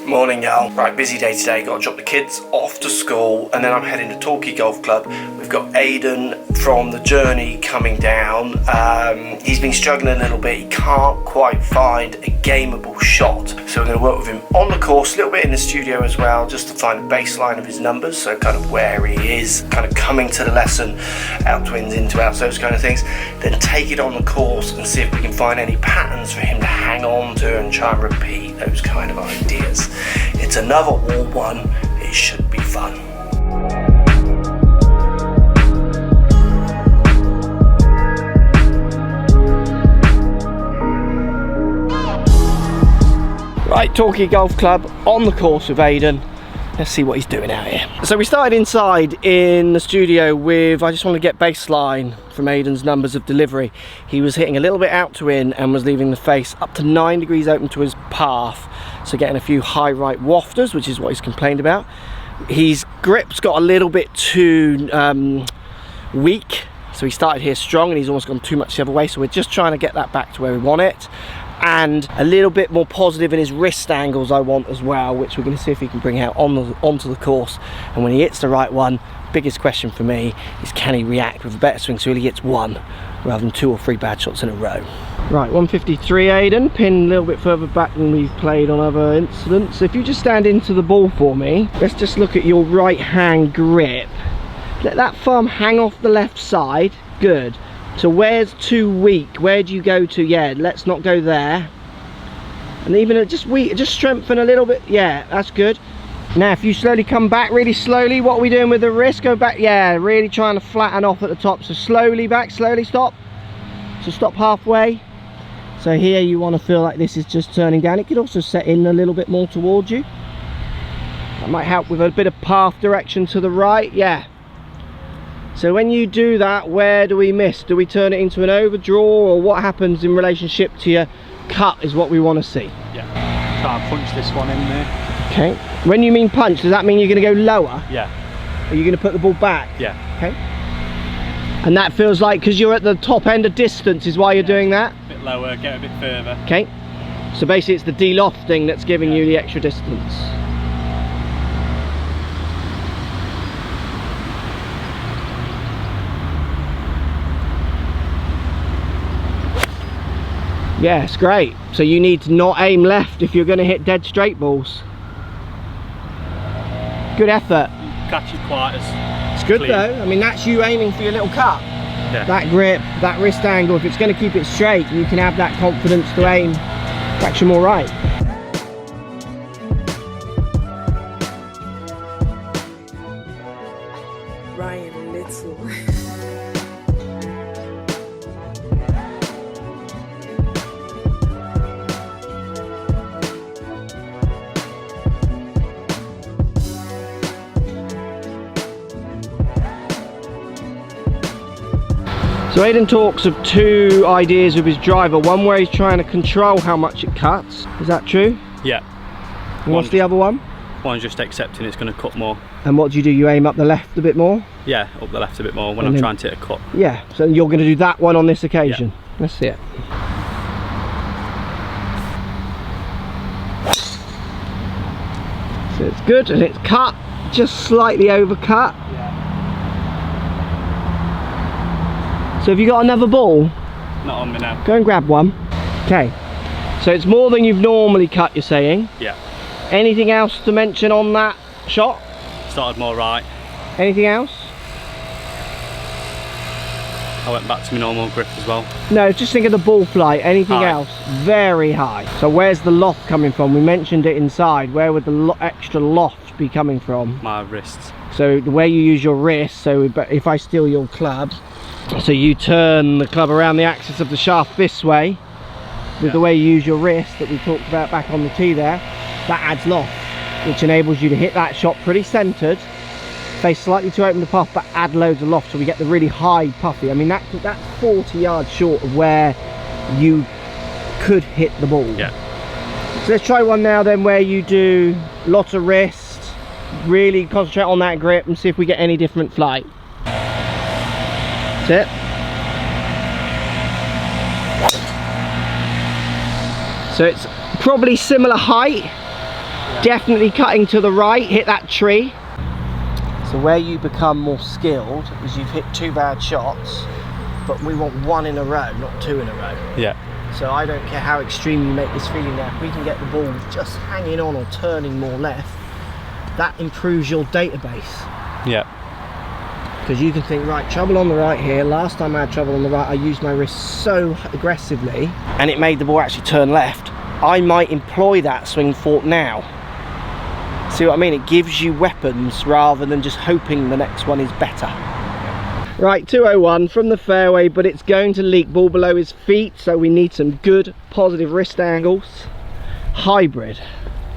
Morning, y'all. Right, busy day today. Got to drop the kids off to school, and then I'm heading to Torquay Golf Club. We've got Aiden from the journey coming down. He's been struggling a little bit. He can't quite find a gameable shot, so we're going to work with him on the course, a little bit in the studio as well, just to find the baseline of his numbers, so kind of where he is, kind of coming to the lesson, out-twins, into-outs, those kind of things. Then take it on the course and see if we can find any patterns for him to hang on to and try and repeat those kind of ideas. It's another warm one. It should be fun. Right, Torquay Golf Club on the course with Aiden. Let's see what he's doing out here. So we started inside in the studio with, I just want to get baseline from Aiden's numbers of delivery. He was hitting a little bit out to in and was leaving the face up to 9 degrees open to his path. So getting a few high right wafters, which is what he's complained about. His grip's got a little bit too weak. So he started here strong and he's almost gone too much the other way. So we're just trying to get that back to where we want it. And a little bit more positive in his wrist angles I want as well, which we're going to see if he can bring out onto the course. And when he hits the right one, biggest question for me is, can he react with a better swing so he gets one rather than 2 or 3 bad shots in a row. Right, 153 Aiden, pin a little bit further back than we've played on other incidents. So if you just stand into the ball for me, let's just look at your right hand grip. Let that thumb hang off the left side. Good. So where's too weak? Where do you go to? Yeah, let's not go there. And even just strengthen a little bit. Yeah, that's good. Now if you slowly come back really slowly, what are we doing with the wrist? Go back. Yeah, really trying to flatten off at the top. So slowly back, slowly stop. So stop halfway. So here you want to feel like this is just turning down. It could also set in a little bit more towards you. That might help with a bit of path direction to the right. Yeah. So when you do that, where do we miss? Do we turn it into an overdraw, or what happens in relationship to your cut is what we want to see? Yeah, try and punch this one in there. Okay. When you mean punch, does that mean you're going to go lower? Yeah. Are you going to put the ball back? Yeah. Okay. And that feels like, because you're at the top end of distance is why you're doing that? A bit lower, get a bit further. Okay. So basically it's the de-lofting that's giving you the extra distance. Yes, great. So you need to not aim left if you're going to hit dead straight balls. Good effort. Catch it quite as It's good clean. though. I mean, that's you aiming for your little cut. Yeah. That grip, that wrist angle, if it's going to keep it straight, you can have that confidence to aim catch them all right. Ryan Little. So Aiden talks of 2 ideas with his driver. One where he's trying to control how much it cuts. Is that true? Yeah. And what's the other one? One's just accepting it's going to cut more. And what do? You aim up the left a bit more? Yeah, up the left a bit more when And I'm then- trying to hit a cut. Yeah, so you're going to do that one on this occasion. Yeah. Let's see it. So it's good and it's cut, just slightly overcut. Yeah. So have you got another ball? Not on me now. Go and grab one. Okay. So it's more than you've normally cut, you're saying? Yeah. Anything else to mention on that shot? Started more right. Anything else? I went back to my normal grip as well. No, just think of the ball flight. Anything High. else? Very high. So where's the loft coming from? We mentioned it inside. Where would the extra loft be coming from? My wrists. So the way you use your wrist, so if I steal your club, so you turn the club around the axis of the shaft this way, with the way you use your wrist that we talked about back on the tee there, that adds loft, which enables you to hit that shot pretty centered, face slightly to open the puff, but add loads of loft, so we get the really high puffy. I mean, that's 40 yards short of where you could hit the ball. Yeah. So let's try one now then where you do lots of wrist, really concentrate on that grip and see if we get any different flight. That's it. So it's probably similar height. Definitely cutting to the right, hit that tree. So where you become more skilled is you've hit 2 bad shots, but we want 1 in a row, not 2 in a row. Yeah. So I don't care how extreme you make this feeling now. If we can get the ball just hanging on or turning more left, that improves your database. Yeah. Because you can think, right, trouble on the right here. Last time I had trouble on the right, I used my wrist so aggressively and it made the ball actually turn left. I might employ that swing fork now. See what I mean? It gives you weapons rather than just hoping the next one is better. Right, 201 from the fairway, but it's going to leak ball below his feet, so we need some good positive wrist angles. Hybrid.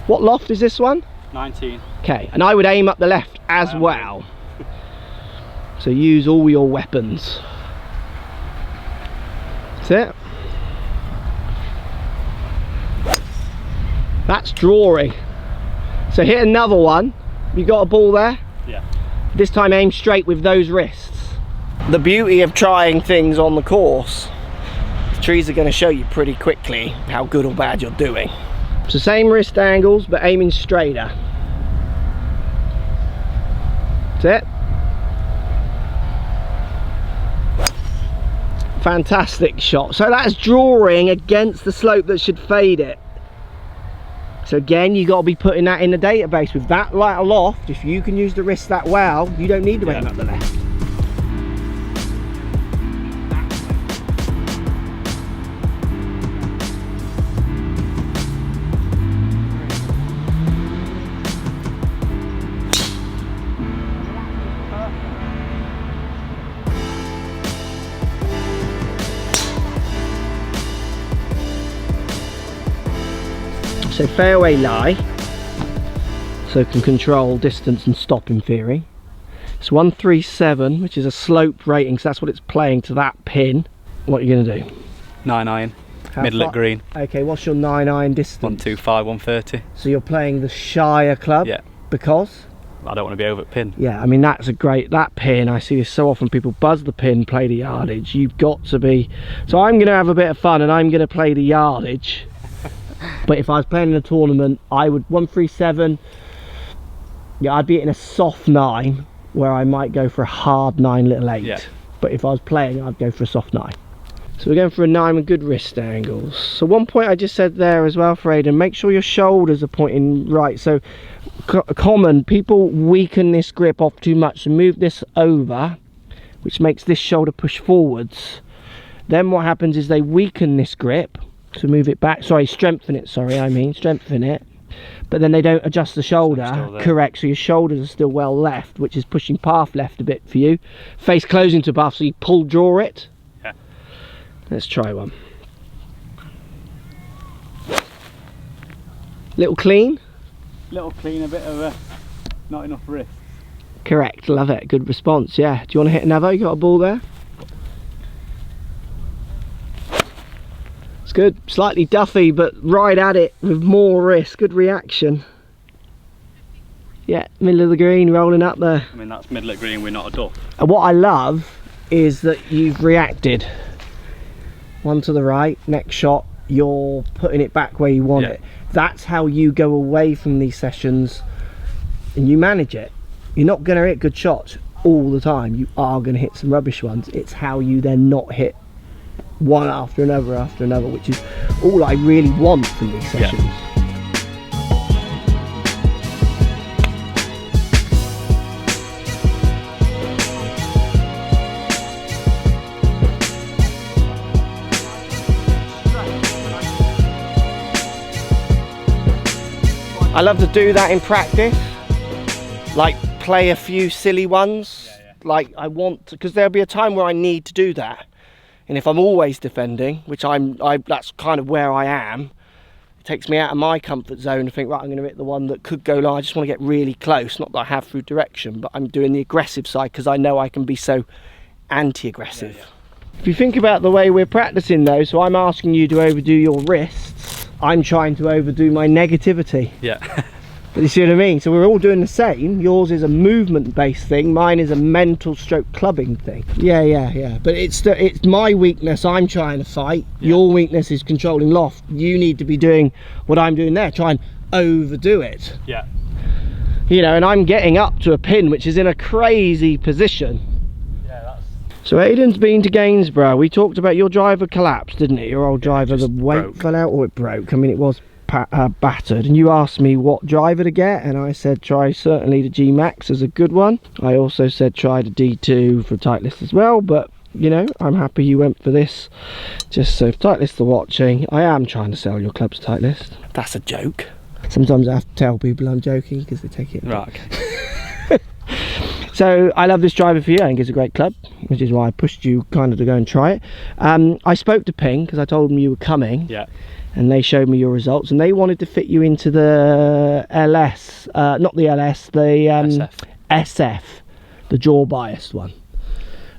What loft is this one? 19. Okay, and I would aim up the left as well. So use all your weapons. That's it. That's drawing. So hit another one. You got a ball there? Yeah. This time aim straight with those wrists. The beauty of trying things on the course, the trees are going to show you pretty quickly how good or bad you're doing. So same wrist angles, but aiming straighter. That's it. Fantastic shot. So that's drawing against the slope that should fade it. So again, you got to be putting that in the database. With that light aloft, if you can use the wrist that well, you don't need to aim up the left. So fairway lie, so can control distance and stop in theory. It's 137, which is a slope rating, so that's what it's playing to that pin. What are you going to do? 9 iron, middle at green. Okay, what's your 9 iron distance? 125, 130. So you're playing the shyer club? Yeah. Because? I don't want to be over at pin. Yeah, I mean that's a great, that pin, I see this so often, people buzz the pin, play the yardage. You've got to be, so I'm going to have a bit of fun and I'm going to play the yardage. But if I was playing in a tournament, I would 137. Yeah, I'd be in a soft 9, where I might go for a hard 9 little 8. Yeah. But if I was playing, I'd go for a soft 9. So we're going for a 9 with good wrist angles. So one point I just said there as well for Aiden, make sure your shoulders are pointing right. So common, people weaken this grip off too much and move this over, which makes this shoulder push forwards. Then what happens is they weaken this grip. So move it back, sorry, strengthen it, strengthen it. But then they don't adjust the shoulder, correct, so your shoulders are still well left, which is pushing path left a bit for you. Face closing to path, so you pull, draw it. Yeah. Let's try one. Little clean? Little clean, a bit of a, not enough wrist. Correct, love it, good response, yeah. Do you want to hit another? You got a ball there? It's good, slightly duffy, but right at it with more wrist, good reaction. Yeah, middle of the green, rolling up there. I mean, that's middle at green, we're not a duff. And what I love is that you've reacted. One to the right, next shot, you're putting it back where you want it. That's how you go away from these sessions and you manage it. You're not going to hit good shots all the time. You are going to hit some rubbish ones. It's how you then not hit one after another, which is all I really want from these sessions. I love to do that in practice, like play a few silly ones. Like I want to, because there'll be a time where I need to do that. And if I'm always defending, which that's kind of where I am, it takes me out of my comfort zone to think, right, I'm going to hit the one that could go low. I just want to get really close, not that I have through direction, but I'm doing the aggressive side because I know I can be so anti-aggressive. If you think about the way we're practicing though, so I'm asking you to overdo your wrists, I'm trying to overdo my negativity. Yeah. But you see what I mean? So we're all doing the same. Yours is a movement-based thing. Mine is a mental stroke clubbing thing. Yeah. But it's my weakness I'm trying to fight. Yeah. Your weakness is controlling loft. You need to be doing what I'm doing there. Try and overdo it. Yeah. You know, and I'm getting up to a pin which is in a crazy position. Yeah, that's... So Aiden's been to Gainsborough. We talked about your driver collapsed, didn't it? Your old driver, the weight broke. fell out, or it broke. I mean, it was battered. And you asked me what driver to get, and I said try certainly the G Max as a good one. I also said try the D2 for Titleist as well, but you know, I'm happy you went for this. Just so if Titleist are watching, I am trying to sell your club's Titleist. That's a joke. Sometimes I have to tell people I'm joking because they take it. Right, okay. So I love this driver for you. I think it's a great club, which is why I pushed you kind of to go and try it. I spoke to Ping because I told them you were coming. Yeah. And they showed me your results, and they wanted to fit you into the LS, not the LS, the SF, the jaw biased one.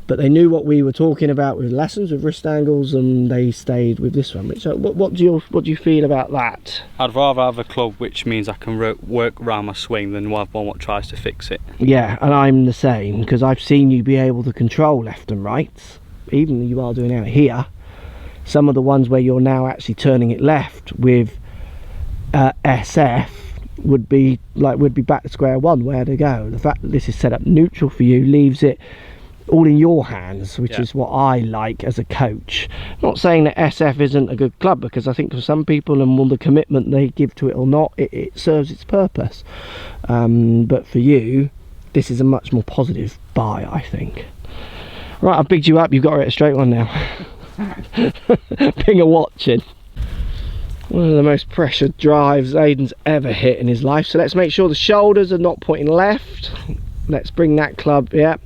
But they knew what we were talking about with lessons, with wrist angles, and they stayed with this one. So what do you feel about that? I'd rather have a club which means I can work around my swing than have one that tries to fix it. Yeah, and I'm the same, because I've seen you be able to control left and right, even you are doing out here. Some of the ones where you're now actually turning it left with SF would be back to square one, where to go. The fact that this is set up neutral for you leaves it all in your hands, which is what I like as a coach. Not saying that SF isn't a good club, because I think for some people, and all the commitment they give to it or not, it serves its purpose. But for you, this is a much more positive buy, I think. Right, I've bigged you up. You've got to hit a straight one now. Pinger watching. One of the most pressured drives Aiden's ever hit in his life. So let's make sure the shoulders are not pointing left. Let's bring that club, yeah.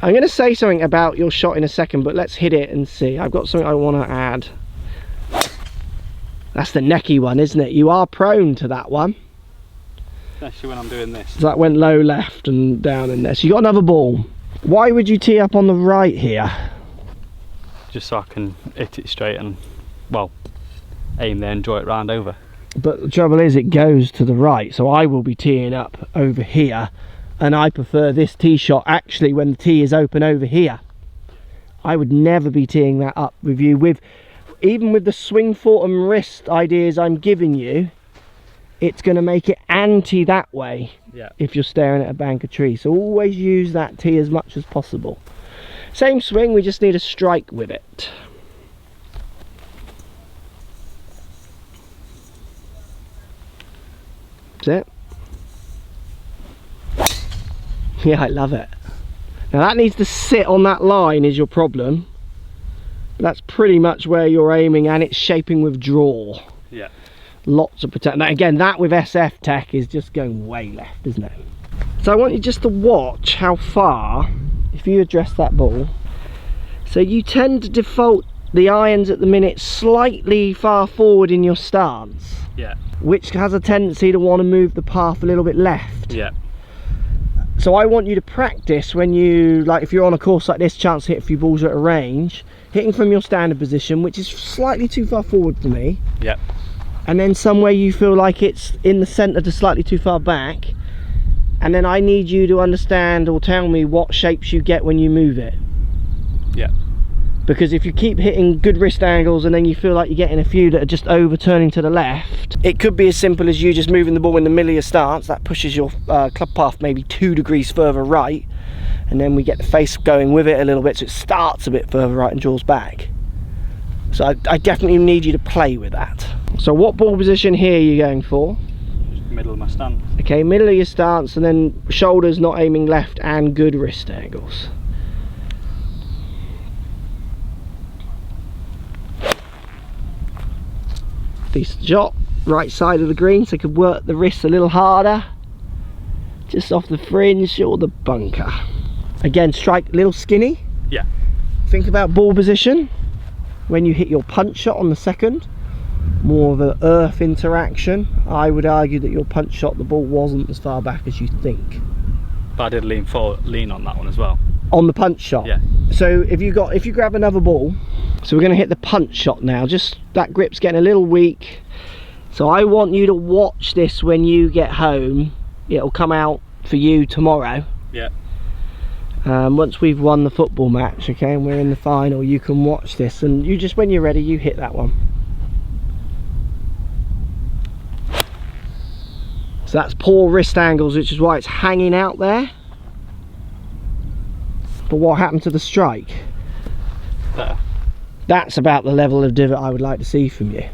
I'm going to say something about your shot in a second, but let's hit it and see. I've got something I want to add. That's the necky one, isn't it? You are prone to that one. Especially when I'm doing this. So that went low left and down in there. So you got another ball. Why would you tee up on the right here? Just so I can hit it straight and, well, aim there and draw it round over. But the trouble is it goes to the right, so I will be teeing up over here, and I prefer this tee shot actually when the tee is open over here. I would never be teeing that up with you. Even with the swing foot and wrist ideas I'm giving you, it's going to make it anti that way if you're staring at a bank of trees. So always use that tee as much as possible. Same swing, we just need a strike with it. That's it. Yeah, I love it. Now that needs to sit on that line is your problem. That's pretty much where you're aiming, and it's shaping with draw. Yeah. Lots of protection. Now again, that with SF tech is just going way left, isn't it? So I want you just to watch how far, if you address that ball. So you tend to default the irons at the minute slightly far forward in your stance. Yeah. Which has a tendency to want to move the path a little bit left. Yeah. So I want you to practice when you, like if you're on a course like this, chance to hit a few balls at a range, hitting from your standard position, which is slightly too far forward for me. Yeah. And then somewhere you feel like it's in the centre to slightly too far back. And then I need you to understand or tell me what shapes you get when you move it. Yeah. Because if you keep hitting good wrist angles and then you feel like you're getting a few that are just overturning to the left, it could be as simple as you just moving the ball in the middle of your stance. That pushes your club path maybe 2 degrees further right, and then we get the face going with it a little bit, so it starts a bit further right and draws back. So I definitely need you to play with that. So what ball position here are you going for? Just middle of my stance. Okay, middle of your stance, and then shoulders not aiming left and good wrist angles. Decent shot, right side of the green, so you could work the wrists a little harder. Just off the fringe or the bunker. Again, strike a little skinny. Yeah. Think about ball position. When you hit your punch shot on the second, more of an earth interaction. I would argue that your punch shot, the ball wasn't as far back as you think. But I did lean on that one as well. On the punch shot? Yeah. So if you grab another ball, so we're going to hit the punch shot now. Just that grip's getting a little weak. So I want you to watch this when you get home. It'll come out for you tomorrow. Yeah. Once we've won the football match, okay, and we're in the final, you can watch this, and you just, when you're ready, you hit that one. So that's poor wrist angles, which is why it's hanging out there. But what happened to the strike? There. That's about the level of divot I would like to see from you.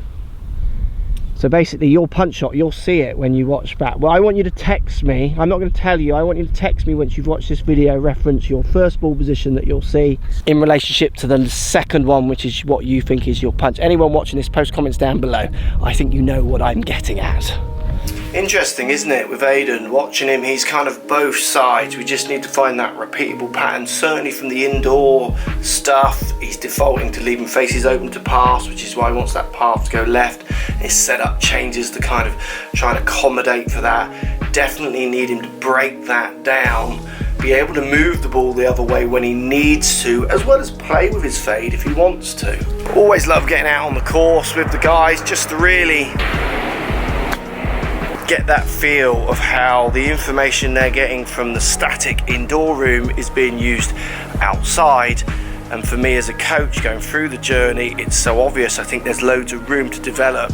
So basically your punch shot, you'll see it when you watch back. Well, I want you to text me. I'm not going to tell you. I want you to text me once you've watched this video, reference your first ball position that you'll see in relationship to the second one, which is what you think is your punch. Anyone watching this, post comments down below. I think you know what I'm getting at. Interesting, isn't it, with Aiden? Watching him, he's kind of both sides. We just need to find that repeatable pattern. Certainly from the indoor stuff, he's defaulting to leaving faces open to pass, which is why he wants that path to go left. His setup changes to kind of try and accommodate for that. Definitely need him to break that down, be able to move the ball the other way when he needs to, as well as play with his fade if he wants to. Always love getting out on the course with the guys just to really get that feel of how the information they're getting from the static indoor room is being used outside. And for me as a coach going through the journey, it's so obvious. I think there's loads of room to develop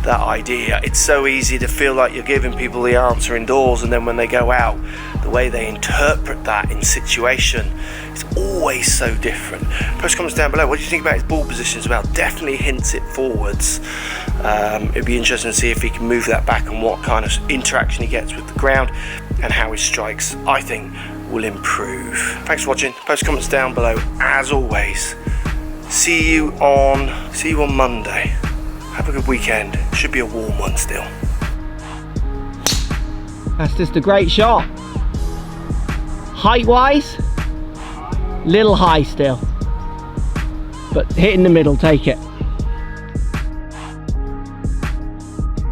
that idea. It's so easy to feel like you're giving people the answer indoors, and then when they go out, the way they interpret that in situation is always so different. Post comments down below, what do you think about his ball positions? Well, definitely hints it forwards. It'd be interesting to see if he can move that back and what kind of interaction he gets with the ground, and how his strikes, I think, will improve. Thanks for watching. Post comments down below as always. See you on Monday. Have a good weekend. Should be a warm one still. That's just a great shot. Height wise, little high still, but hit in the middle, take it.